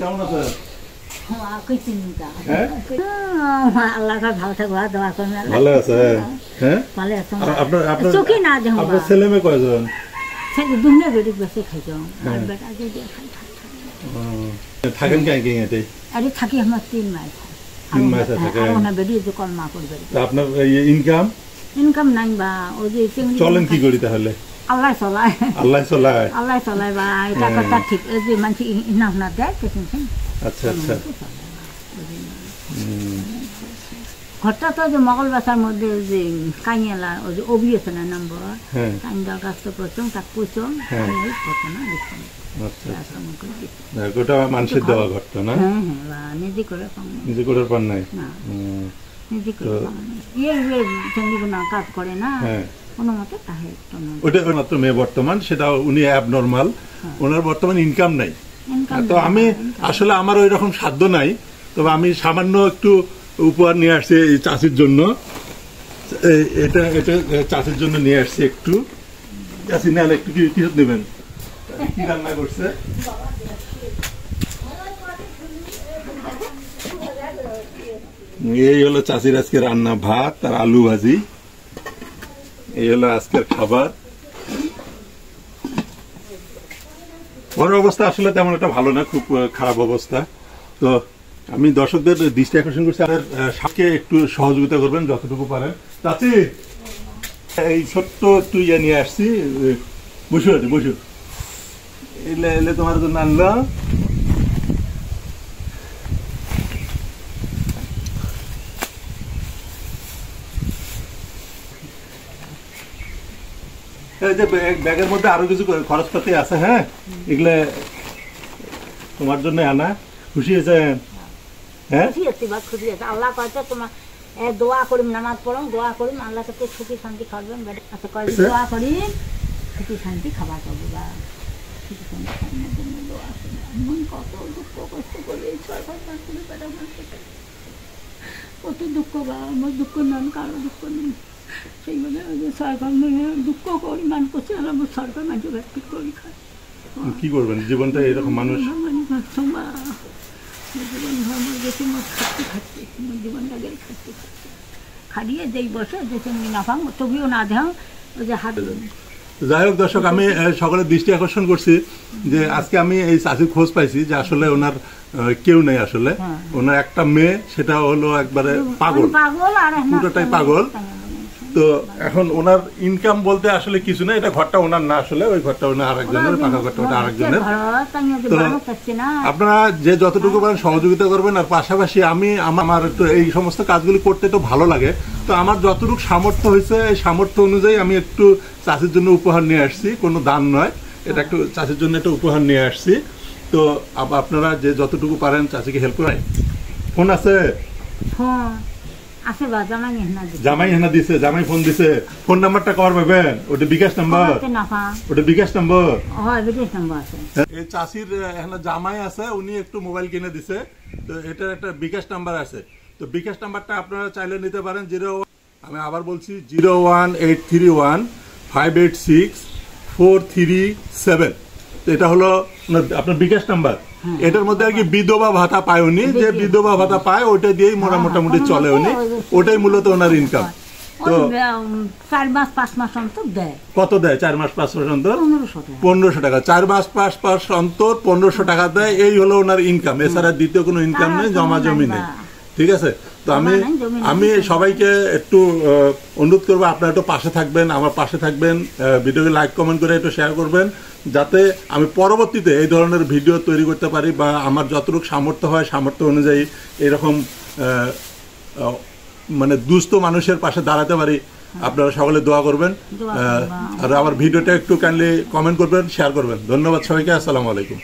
কেমন আছে? ভালো আছে। আপনার ছেলে মেয়ে কয়জন? থাকেন থাকি আমার 3 মাস। আপনার ইনকাম ইনকাম নাই বা ওই যে চলেন কি করি তাহলে? আল্লাহ চলায় বা এটা কথা ঠিক এই যে মানুষ ইনাফ না দেয় আচ্ছা আচ্ছা। ঘরটা তো যে মগল বাসার মধ্যে যে কাইয়ালা ওই যে অবি আছে না নম্বর কাইন্দার কাছ তো প্রথম তাক কইছো এই ঘটনা দেখুন। ওটা মানুষের দেওয়া ঘরটা না? নিজে করে পান নাই নিজে করে কাজ করে না কোনো মতে তাহে ওটা মাত্র মেয়ে বর্তমান, সেটা উনি অ্যাবনর্মাল, ওনার বর্তমান ইনকাম নাই। তো আমি আসলে আমার ওই রকম সাধ্য নাই, তবে আমি সামান্য একটু উপহার নিয়ে আসছি এই চাষির জন্য। এটা এটা চাষির জন্য নিয়ে আসছি একটু। চাষি নাহলে একটু কি নেবেন? কি রান্না করছে? এই হলো চাষির আজকে রান্না, ভাত আর আলু ভাজি। এই হলো আজকের খাবার। ঘরের অবস্থা আসলে তেমন একটা ভালো না, খুব খারাপ অবস্থা। তো আমি দর্শকদের দৃষ্টি আকর্ষণ করছি, আর সাথে একটু সহযোগিতা করবেন যতটুকু পারেন। চাচি এই ছোট্ট একটু ইয়ে নিয়ে আসছি, বসু আছে বসু, এলে এলে তোমার জন্য আনলাম। এই যে ব্যাগের মধ্যে আরো কিছু খরচপাতি আছে, হ্যাঁ এগুলো তোমার জন্য আনা। খুশি হয়েছেন? হ্যাঁ খুশি আছে। আল্লাহ কয়তো তোমার দোয়া করিম, নামাজ পড়ম, দোয়া করিম আল্লাহ কাছে সুখী শান্তি খাবেন। আচ্ছা দোয়া করি সুখী শান্তি খাবার পাবো বা সুখী শান্তি খাওয়ানোর জন্য দোয়া করি। এমন কত দুঃখ কষ্ট করে কত দুঃখ বা আমার দুঃখ নেন, কারো দুঃখ নেই। সেইভাবে সরকার দুঃখ করি মান করছে, আর আমার সরকার মাঝে ব্যক্তি করি খায়। কি করবেন, জীবনটা এরকম মানুষ জীবন ধর্মের বেশি মোট খাটতে খাটতে জীবনটাকে খাটতে খাটিয়ে যেই বসে যে সঙ্গে না পাং তবুও না দেও ওই যে হাত। যাই হোক দর্শক, আমি সকলের দৃষ্টি আকর্ষণ করছি যে আজকে আমি এই চাষির খোঁজ পাইছি যে আসলে ওনার কেউ নেই, আসলে ওনার একটা মেয়ে, সেটা হলো একবারে পাগল, পুরোটাই পাগল। তো এখন ওনার ইনকাম বলতে আসলে কিছু না, এটা ঘরটা ওনার না, আসলে ওই ঘরটা ওনার আরেকজনের, পাকা ঘরটা ওটা আরেকজনের। তো আপনারা যে যতটুকু পারেন সহযোগিতা করবেন, আর পাশাপাশি আমি আমার একটু এই সমস্ত কাজগুলি করতে তো ভালো লাগে, তো আমার যতটুকু সামর্থ্য হয়েছে এই সামর্থ্য অনুযায়ী আমি একটু চাষির জন্য উপহার নিয়ে আসছি, কোনো দান নয়, এটা একটু চাষির জন্য একটা উপহার নিয়ে আসছি। তো আপনারা যে যতটুকু পারেন চাষিকে হেল্প করেন। ফোন আছে? জামাই হেনা দিছে, জামাই ফোন দিছে। ফোন নাম্বারটা কর পাবেন? ওটা বিকাশ নাম্বার, ওটা বিকাশ নাম্বার। এই চাষির হেনা জামাই আছে, উনি একটু মোবাইল কিনে দিছে, তো এটার একটা বিকাশ নাম্বার আছে। তো বিকাশ নাম্বারটা আপনারা চাইলে নিতে পারেন। আমি আবার বলছি 01831586437। তো এটা হলো আপনার বিকাশ নাম্বার। এটার মধ্যে আর কি বিধবা ভাতা পায় উনি, যে বিধবা ভাতা পায় ওটা দিয়েই মোটামুটি চলে উনি, ওটাই মূলত ওনার ইনকাম। তো 4 মাস 5 মাস অন্তর দেয়। কত দেয়? 4 মাস 5 মাস অন্তর 1500 টাকা। 4 মাস 5 মাস অন্তর 1500 টাকা দেয়, এই হলো ওনার ইনকাম। এছাড়া দ্বিতীয় কোনো ইনকাম নেই, জমা জমি নেই। ঠিক আছে? তো আমি সবাইকে একটু অনুরোধ করবো, আপনারা একটু পাশে থাকবেন, আমার পাশে থাকবেন, ভিডিওকে লাইক কমেন্ট করে একটু শেয়ার করবেন, যাতে আমি পরবর্তীতে এই ধরনের ভিডিও তৈরি করতে পারি, বা আমার যতটুকু সামর্থ্য হয় সামর্থ্য অনুযায়ী এরকম মানে দুস্থ মানুষের পাশে দাঁড়াতে পারি। আপনারা সকলে দোয়া করবেন, আর আমার ভিডিওটা একটু কাইন্ডলি কমেন্ট করবেন, শেয়ার করবেন। ধন্যবাদ সবাইকে। আসসালামু আলাইকুম।